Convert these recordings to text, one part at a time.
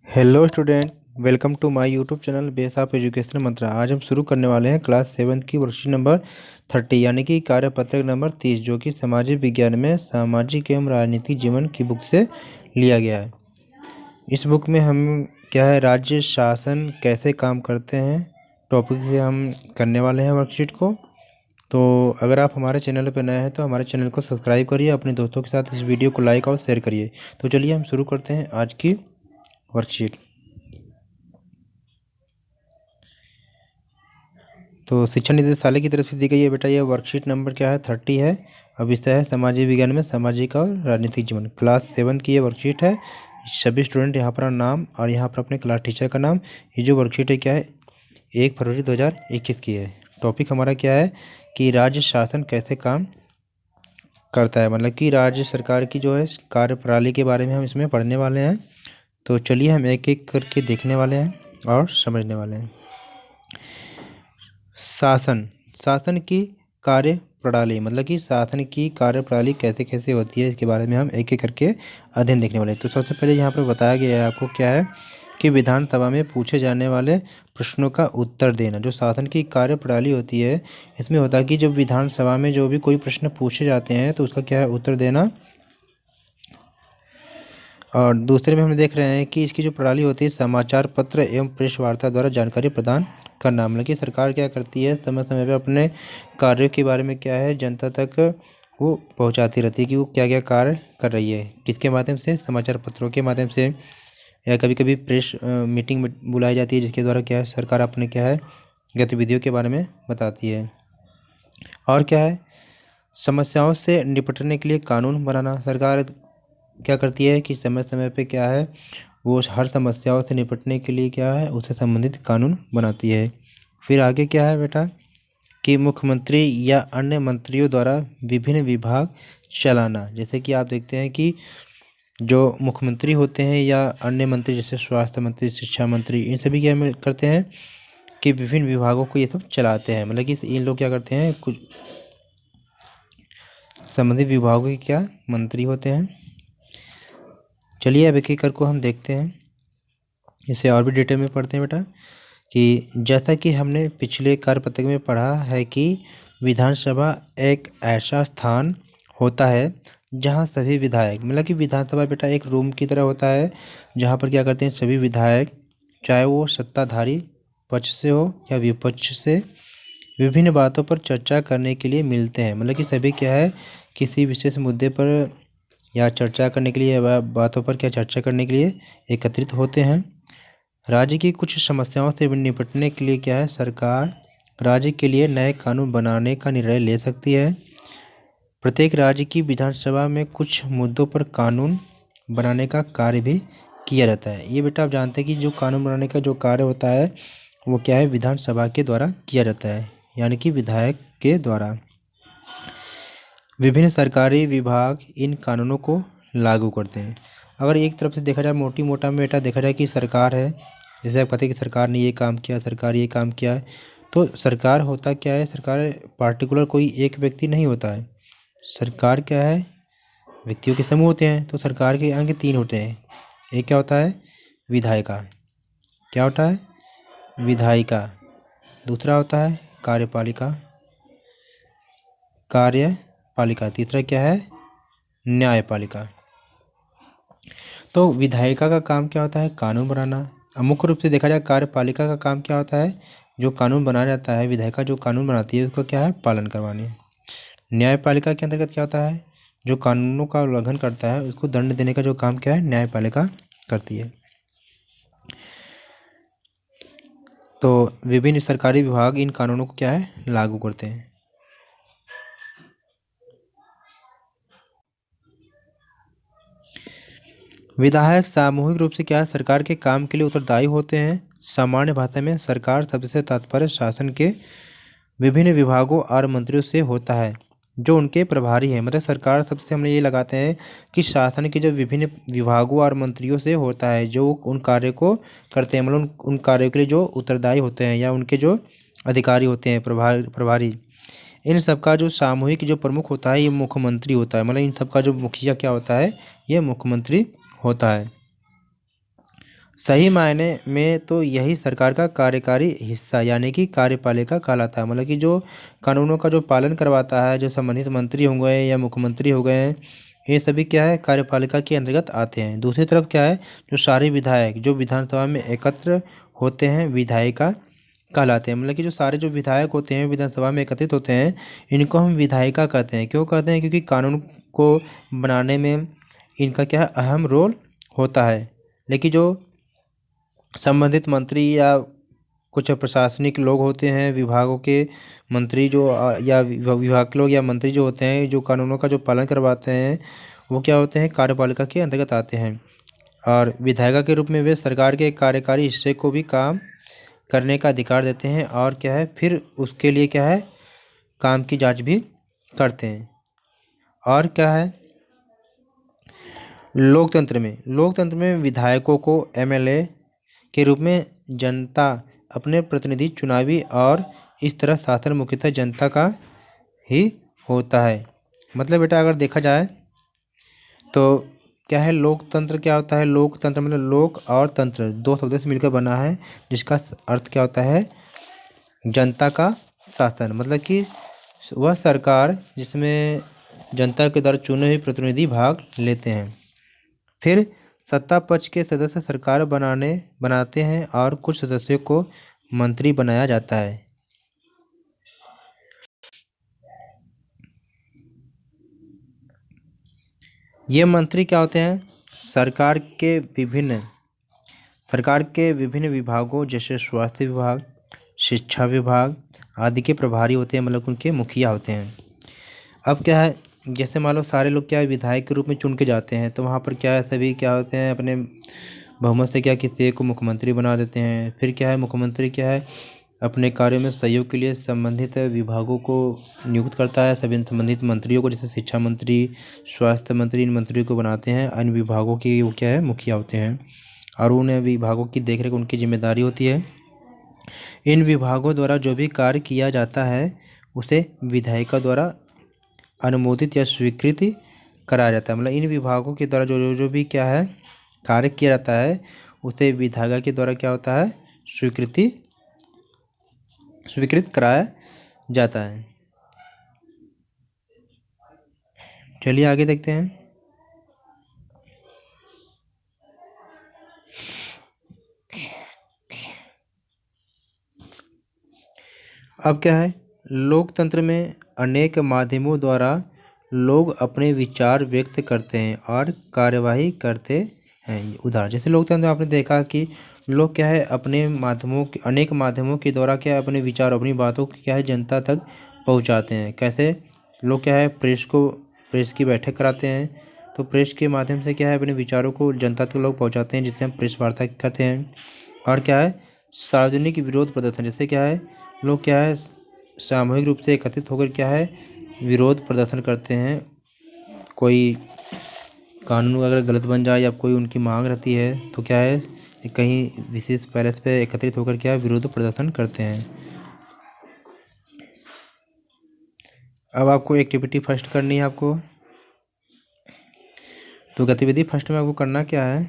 Hello student. Welcome to my YouTube channel base of education Mantra. आज हम शुरू करने वाले हैं क्लास 7 की वर्कशीट नंबर 30 यानी कि कार्यपत्रक नंबर 30 जो कि सामाजिक विज्ञान में सामाजिक एवं राजनीतिक जीवन की बुक से लिया गया है। इस बुक में हम क्या है राज्य शासन कैसे काम करते हैं टॉपिक से हम करने वाले हैं वर्कशीट को। तो अगर आप हमारे चैनल पर नए हैं तो हमारे चैनल को सब्सक्राइब करिए, अपने दोस्तों के साथ इस वीडियो को लाइक और शेयर करिए। तो चलिए हम शुरू करते हैं आज की वर्कशीट। तो शिक्षा निदेशालय की तरफ से दी गई है बेटा, ये वर्कशीट नंबर क्या है 30 है। अब विषय है सामाजिक विज्ञान में सामाजिक और राजनीतिक जीवन, क्लास 7 की ये वर्कशीट है। सभी स्टूडेंट यहाँ पर नाम और यहाँ पर अपने क्लास टीचर का नाम। ये जो वर्कशीट है क्या है 1 फरवरी 2021 की है। टॉपिक हमारा क्या है कि राज्य शासन कैसे काम करता है, मतलब कि राज्य सरकार की जो है कार्यप्रणाली के बारे में हम इसमें पढ़ने वाले हैं। तो चलिए हम एक एक करके देखने वाले हैं और समझने वाले हैं। शासन शासन की कार्य प्रणाली, मतलब कि शासन की कार्य प्रणाली कैसे कैसे होती है इसके बारे में हम एक एक करके अध्ययन देखने वाले हैं। तो सबसे पहले यहाँ पर बताया गया है आपको क्या है कि विधानसभा में पूछे जाने वाले प्रश्नों का उत्तर देना। जो शासन की कार्य प्रणाली होती है इसमें होता है कि जब विधानसभा में जो भी कोई प्रश्न पूछे जाते हैं तो उसका क्या है उत्तर देना। और दूसरे में हम देख रहे हैं कि इसकी जो प्रणाली होती है समाचार पत्र एवं प्रेस वार्ता द्वारा जानकारी प्रदान करना, मतलब कि सरकार क्या करती है समय समय पे अपने कार्यों के बारे में क्या है जनता तक वो पहुंचाती रहती है कि वो क्या क्या कार्य कर रही है, किसके माध्यम से, समाचार पत्रों के माध्यम से, या कभी कभी प्रेस मीटिंग में बुलाई जाती है जिसके द्वारा क्या है सरकार अपने क्या है गतिविधियों के बारे में बताती है। और क्या है समस्याओं से निपटने के लिए कानून बनाना। सरकार क्या करती है कि समय समय पे क्या है वो हर समस्याओं से निपटने के लिए क्या है उससे संबंधित कानून बनाती है। फिर आगे क्या है बेटा कि मुख्यमंत्री या अन्य मंत्रियों द्वारा विभिन्न विभाग चलाना। जैसे कि आप देखते हैं कि जो मुख्यमंत्री होते हैं या अन्य मंत्री जैसे स्वास्थ्य मंत्री, शिक्षा मंत्री, इन सभी क्या करते हैं कि विभिन्न विभागों को ये सब चलाते हैं, मतलब कि इन लोग क्या करते हैं कुछ संबंधित विभागों के क्या मंत्री होते हैं। चलिए अब एक एक करके हम देखते हैं, इसे और भी डिटेल में पढ़ते हैं बेटा कि जैसा कि हमने पिछले कार्यपत्रक में पढ़ा है कि विधानसभा एक ऐसा स्थान होता है जहां सभी विधायक, मतलब कि विधानसभा बेटा एक रूम की तरह होता है जहां पर क्या करते हैं सभी विधायक, चाहे वो सत्ताधारी पक्ष से हो या विपक्ष से, विभिन्न बातों पर चर्चा करने के लिए मिलते हैं। मतलब कि सभी क्या है किसी विशेष मुद्दे पर या चर्चा करने के लिए या बातों पर क्या चर्चा करने के लिए एकत्रित होते हैं। राज्य की कुछ समस्याओं से निपटने के लिए क्या है सरकार राज्य के लिए नए कानून बनाने का निर्णय ले सकती है। प्रत्येक राज्य की विधानसभा में कुछ मुद्दों पर कानून बनाने का कार्य भी किया जाता है। ये बेटा आप जानते हैं कि जो कानून बनाने का जो कार्य होता है वो क्या है विधानसभा के द्वारा किया जाता है, यानी कि विधायक के द्वारा। विभिन्न सरकारी विभाग इन कानूनों को लागू करते हैं। अगर एक तरफ से देखा जाए मोटी मोटा में बेटा देखा जाए कि सरकार है, जैसे आप कहते हैं कि सरकार ने ये काम किया, सरकार ये काम किया है, तो सरकार होता क्या है, सरकार पार्टिकुलर कोई एक व्यक्ति नहीं होता है। सरकार क्या है व्यक्तियों के समूह होते हैं। तो सरकार के अंग 3 होते हैं। एक क्या होता है विधायिका, क्या होता है विधायिका, दूसरा होता है कार्यपालिका, कार्यपालिका, तीसरा क्या है न्यायपालिका। तो विधायिका का काम क्या होता है कानून बनाना। अब मुख्य रूप से देखा जाए कार्यपालिका का काम क्या होता है जो कानून बनाया जाता है, विधायिका जो कानून बनाती है उसको क्या है पालन करवानी। न्यायपालिका के अंतर्गत क्या होता है जो कानूनों का उल्लंघन करता है उसको दंड देने का जो काम क्या है न्यायपालिका करती है। तो विभिन्न सरकारी विभाग इन कानूनों को क्या है लागू करते हैं। विधायक सामूहिक रूप से क्या है सरकार के काम के लिए उत्तरदायी होते हैं। सामान्य भाषा में सरकार शब्द से तात्पर्य शासन के विभिन्न विभागों और मंत्रियों से होता है जो उनके प्रभारी हैं। मतलब सरकार शब्द से हम ये लगाते हैं कि शासन के जो विभिन्न विभागों और मंत्रियों से होता है जो उन कार्य को करते हैं, मतलब उन कार्यों के लिए जो उत्तरदायी होते हैं या उनके जो अधिकारी होते हैं प्रभारी। इन सबका जो सामूहिक जो प्रमुख होता है ये मुख्यमंत्री होता है। मतलब इन सबका जो मुखिया क्या होता है ये मुख्यमंत्री होता है। सही मायने में तो यही सरकार का कार्यकारी हिस्सा यानी कि कार्यपालिका कहलाता है। मतलब कि जो कानूनों का जो पालन करवाता है, जो संबंधित मंत्री हो गए या मुख्यमंत्री हो गए, ये सभी क्या है, कार्यपालिका के अंतर्गत आते हैं। दूसरी तरफ क्या है, जो सारे विधायक जो विधानसभा में एकत्र होते हैं विधायिका कहलाते हैं। मतलब कि जो सारे जो विधायक होते हैं विधानसभा में एकत्रित होते हैं, इनको हम विधायिका कहते हैं। क्यों कहते हैं? क्योंकि कानून को बनाने में इनका क्या है, अहम रोल होता है। लेकिन जो संबंधित मंत्री या कुछ प्रशासनिक लोग होते हैं, विभागों के मंत्री जो या विभाग के लोग या मंत्री जो होते हैं, जो कानूनों का जो पालन करवाते हैं, वो क्या होते हैं, कार्यपालिका के अंतर्गत आते हैं। और विधायिका के रूप में वे सरकार के कार्यकारी हिस्से को भी काम करने का अधिकार देते हैं और क्या है, फिर उसके लिए क्या है, काम की जांच भी करते हैं। और क्या है, लोकतंत्र में विधायकों को एमएलए के रूप में जनता अपने प्रतिनिधि चुनावी और इस तरह शासन मुख्यतः जनता का ही होता है। मतलब बेटा अगर देखा जाए तो क्या है, लोकतंत्र क्या होता है, लोकतंत्र मतलब लोक और तंत्र दो शब्दों से मिलकर बना है, जिसका अर्थ क्या होता है, जनता का शासन। मतलब कि वह सरकार जिसमें जनता के द्वारा चुने हुए प्रतिनिधि भाग लेते हैं। फिर सत्ता पक्ष के सदस्य सरकार बनाते हैं और कुछ सदस्यों को मंत्री बनाया जाता है। ये मंत्री क्या होते हैं, सरकार के विभिन्न विभागों जैसे स्वास्थ्य विभाग, शिक्षा विभाग आदि के प्रभारी होते हैं। मतलब उनके मुखिया होते हैं। अब क्या है, जैसे मान लो सारे लोग क्या है, विधायक के रूप में चुन के जाते हैं, तो वहाँ पर क्या है, सभी क्या होते हैं, अपने बहुमत से क्या किसी एक को मुख्यमंत्री बना देते हैं। फिर क्या है, मुख्यमंत्री क्या है, अपने कार्यों में सहयोग के लिए संबंधित विभागों को नियुक्त करता है। सभी संबंधित मंत्रियों को, जैसे शिक्षा मंत्री, स्वास्थ्य मंत्री, इन मंत्रियों को बनाते हैं। अन्य विभागों की वो क्या है, मुखिया होते हैं और उन विभागों की देखरेख उनकी जिम्मेदारी होती है। इन विभागों द्वारा जो भी कार्य किया जाता है उसे विधायिका द्वारा अनुमोदित या स्वीकृति कराया जाता है। मतलब इन विभागों के द्वारा जो भी क्या है, कार्य किया जाता है उसे विधायिका के द्वारा क्या होता है, स्वीकृत कराया जाता है। चलिए आगे देखते हैं। अब क्या है, लोकतंत्र में अनेक माध्यमों द्वारा लोग अपने विचार व्यक्त करते हैं और कार्यवाही करते हैं। उदाहरण जैसे लोकतंत्र में आपने देखा कि लोग क्या है, अपने अनेक माध्यमों के द्वारा क्या है, अपने विचार अपनी बातों को क्या है, जनता तक पहुंचाते हैं। कैसे? लोग क्या है, प्रेस की बैठक कराते हैं, तो प्रेस के माध्यम से क्या है, अपने विचारों को जनता तक लोग पहुंचाते हैं, जिसे हम प्रेस वार्ता कहते हैं। और क्या है, सार्वजनिक विरोध प्रदर्शन, जैसे क्या है, लोग क्या है, सामूहिक रूप से एकत्रित होकर क्या है, विरोध प्रदर्शन करते हैं। कोई कानून अगर गलत बन जाए या कोई उनकी मांग रहती है तो क्या है, कहीं विशेष पैलेस पे एकत्रित होकर क्या है, विरोध प्रदर्शन करते हैं। अब आपको एक्टिविटी फर्स्ट करनी है आपको, तो गतिविधि फर्स्ट में आपको करना क्या है,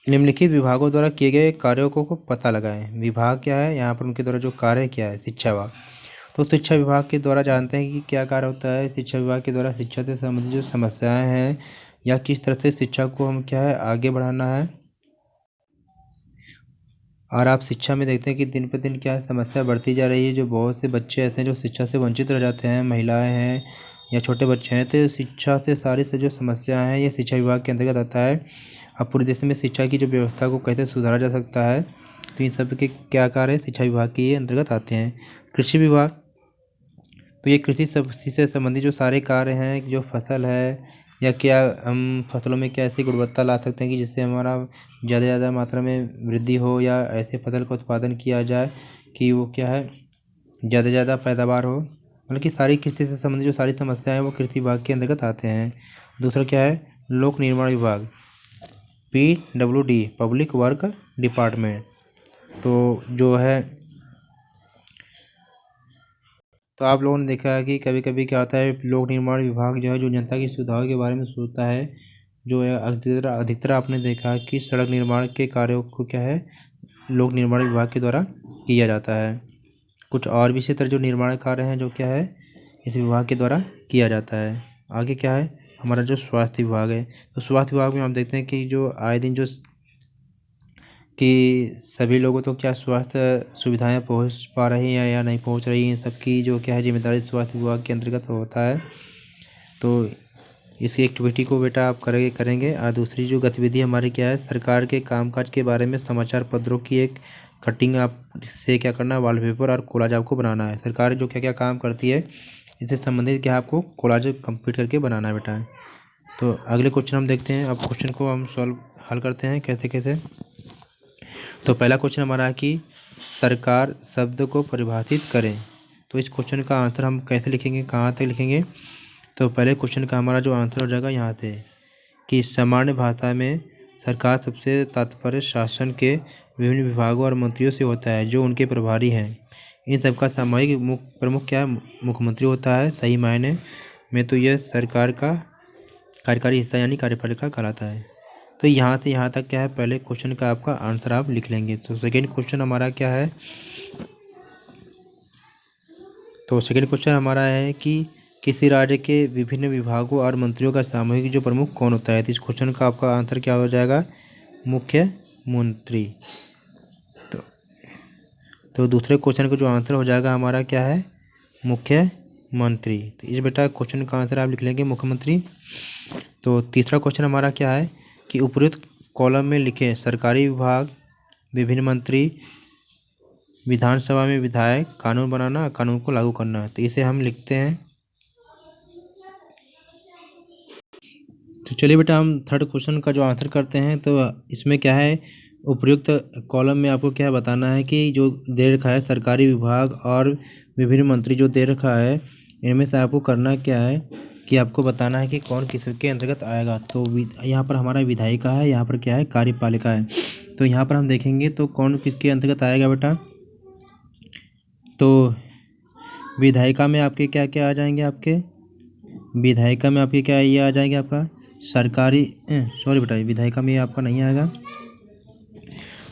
निम्नलिखित विभागों द्वारा किए गए कार्यों को पता लगाएं। विभाग क्या है, यहाँ पर उनके द्वारा जो कार्य क्या है, शिक्षा विभाग। तो शिक्षा विभाग के द्वारा जानते हैं कि क्या कार्य होता है। शिक्षा विभाग के द्वारा शिक्षा से संबंधित जो समस्याएं हैं या किस तरह से शिक्षा को हम क्या है, आगे बढ़ाना है। और आप शिक्षा में देखते हैं कि दिन पर दिन क्या है, समस्या बढ़ती जा रही है। जो बहुत से बच्चे ऐसे हैं जो शिक्षा से वंचित रह जाते हैं, महिलाएं हैं या छोटे बच्चे हैं। तो शिक्षा से सारी से जो समस्याएं हैं ये शिक्षा विभाग के अंतर्गत आता है। अब पूरे देश में शिक्षा की जो व्यवस्था को कैसे सुधारा जा सकता है, तो इन सब के क्या कार्य शिक्षा विभाग के अंतर्गत आते हैं। कृषि विभाग, तो ये कृषि से संबंधित जो सारे कार्य हैं, जो फसल है या क्या हम फसलों में क्या ऐसी गुणवत्ता ला सकते हैं कि जिससे हमारा ज़्यादा से ज़्यादा मात्रा में वृद्धि हो, या ऐसे फसल का उत्पादन किया जाए कि वो क्या है, ज़्यादा से ज़्यादा पैदावार हो। मतलब कि सारी कृषि से संबंधित जो सारी समस्याएं हैं वो कृषि विभाग के अंतर्गत आते हैं। दूसरा क्या है, लोक निर्माण विभाग, PWD, पब्लिक वर्क डिपार्टमेंट। तो जो है, तो आप लोगों ने देखा है कि कभी कभी क्या होता है, लोक निर्माण विभाग जो है जो जनता की सुविधाओं के बारे में सोचता है, जो है अधिकतर आपने देखा कि सड़क निर्माण के कार्यों को क्या है लोक निर्माण विभाग के द्वारा किया जाता है। कुछ और भी इसी तरह जो निर्माण कार्य हैं जो क्या है इस विभाग के द्वारा किया जाता है। आगे क्या है हमारा जो स्वास्थ्य विभाग है, तो स्वास्थ्य विभाग में हम देखते हैं कि जो आए दिन जो कि सभी लोगों तक क्या स्वास्थ्य सुविधाएं पहुंच पा रही हैं या नहीं पहुंच रही हैं, सबकी जो क्या है जिम्मेदारी स्वास्थ्य विभाग के अंतर्गत होता है। तो इसकी एक्टिविटी को बेटा आप करेंगे। और दूसरी जो गतिविधि हमारी क्या है सरकार के कामकाज के बारे में समाचार पत्रों की एक कटिंग आप से क्या करना है वॉलपेपर और कोलाज आपको बनाना है। सरकार जो क्या क्या काम करती है इससे संबंधित क्या आपको कोलाज कंप्लीट करके बनाना है बेटा। तो अगले क्वेश्चन हम देखते हैं। अब क्वेश्चन को हम हल करते हैं कैसे कैसे। तो पहला क्वेश्चन हमारा है कि सरकार शब्द को परिभाषित करें। तो इस क्वेश्चन का आंसर हम कैसे लिखेंगे, कहाँ तक लिखेंगे। तो पहले क्वेश्चन का हमारा जो आंसर हो जाएगा यहाँ से कि सामान्य भाषा में सरकार सबसे तात्पर्य शासन के विभिन्न विभागों और मंत्रियों से होता है जो उनके प्रभारी हैं। इन सबका सामूहिक प्रमुख क्या है मुख्यमंत्री होता है। सही मायने में तो यह सरकार का कार्यकारी हिस्सा यानी कार्यपालिका कहलाता है। तो यहाँ से यहाँ तक क्या है पहले क्वेश्चन का आपका आंसर आप लिख लेंगे। तो सेकेंड क्वेश्चन हमारा क्या है, तो सेकेंड क्वेश्चन हमारा है कि किसी राज्य के विभिन्न विभागों और मंत्रियों का सामूहिक जो प्रमुख कौन होता है। तो इस क्वेश्चन का आपका आंसर क्या हो जाएगा मुख्यमंत्री। तो दूसरे क्वेश्चन का जो आंसर हो जाएगा हमारा क्या है मुख्यमंत्री। तो इस बेटा क्वेश्चन का आंसर आप लिख लेंगे मुख्यमंत्री। तो तीसरा क्वेश्चन हमारा क्या है कि उपयुक्त कॉलम में लिखे सरकारी विभाग विभिन्न मंत्री विधानसभा में विधायक कानून बनाना कानून को लागू करना। तो इसे हम लिखते हैं। तो चलिए बेटा हम थर्ड क्वेश्चन का जो आंसर करते हैं। तो इसमें क्या है उपयुक्त कॉलम में आपको क्या बताना है कि जो दे रखा है सरकारी विभाग और विभिन्न मंत्री जो दे रखा है इनमें से आपको करना क्या है कि आपको बताना है कि कौन किसके अंतर्गत आएगा। तो यहाँ पर हमारा विधायिका है, यहाँ पर क्या है कार्यपालिका है। तो यहाँ पर हम देखेंगे तो कौन किसके अंतर्गत आएगा बेटा। तो विधायिका में आपके क्या क्या आ जाएंगे, आपके विधायिका में आपके क्या ये आ जाएंगे आपका सरकारी सॉरी बेटा विधायिका में आपका नहीं आएगा।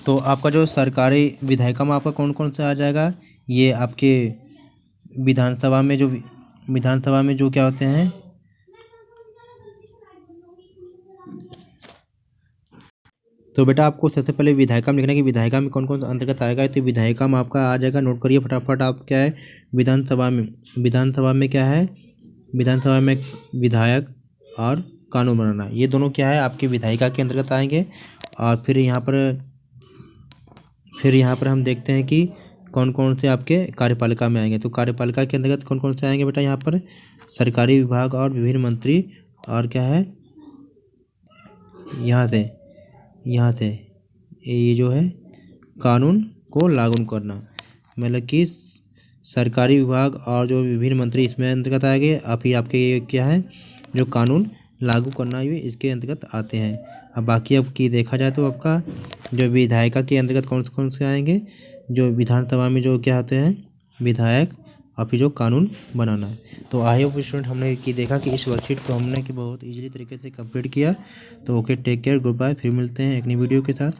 तो आपका जो सरकारी विधायिका में आपका कौन कौन सा आ जाएगा, ये आपके विधानसभा में जो क्या होते हैं तो बेटा आपको सबसे पहले विधायिका में लिखना है कि विधायिका में कौन कौन अंतर्गत आएगा। तो विधायिका में आपका आ जाएगा, नोट करिए फटाफट आप क्या है विधानसभा में क्या है विधानसभा में विधायक और कानून बनाना ये दोनों क्या है आपके विधायिका के अंतर्गत आएंगे। और फिर यहाँ पर हम देखते हैं कि कौन कौन से आपके कार्यपालिका में आएंगे। तो कार्यपालिका के अंतर्गत कौन कौन से आएंगे बेटा, यहाँ पर सरकारी विभाग और विभिन्न मंत्री और क्या है यहाँ से ये जो है कानून को लागू करना, मतलब कि सरकारी विभाग और जो विभिन्न मंत्री इसमें अंतर्गत आएंगे। अभी आपके ये क्या है जो कानून लागू करना ये इसके अंतर्गत आते हैं। अब बाकी अब की देखा जाए तो आपका जो विधायिका के अंतर्गत कौन से आएंगे, जो विधानसभा में जो क्या होते हैं विधायक और फिर जो कानून बनाना है। तो आई होप स्टूडेंट हमने कि देखा कि इस वर्कशीट को हमने कि बहुत इजीली तरीके से कंप्लीट किया। तो okay take care good bye, फिर मिलते हैं एक नई वीडियो के साथ।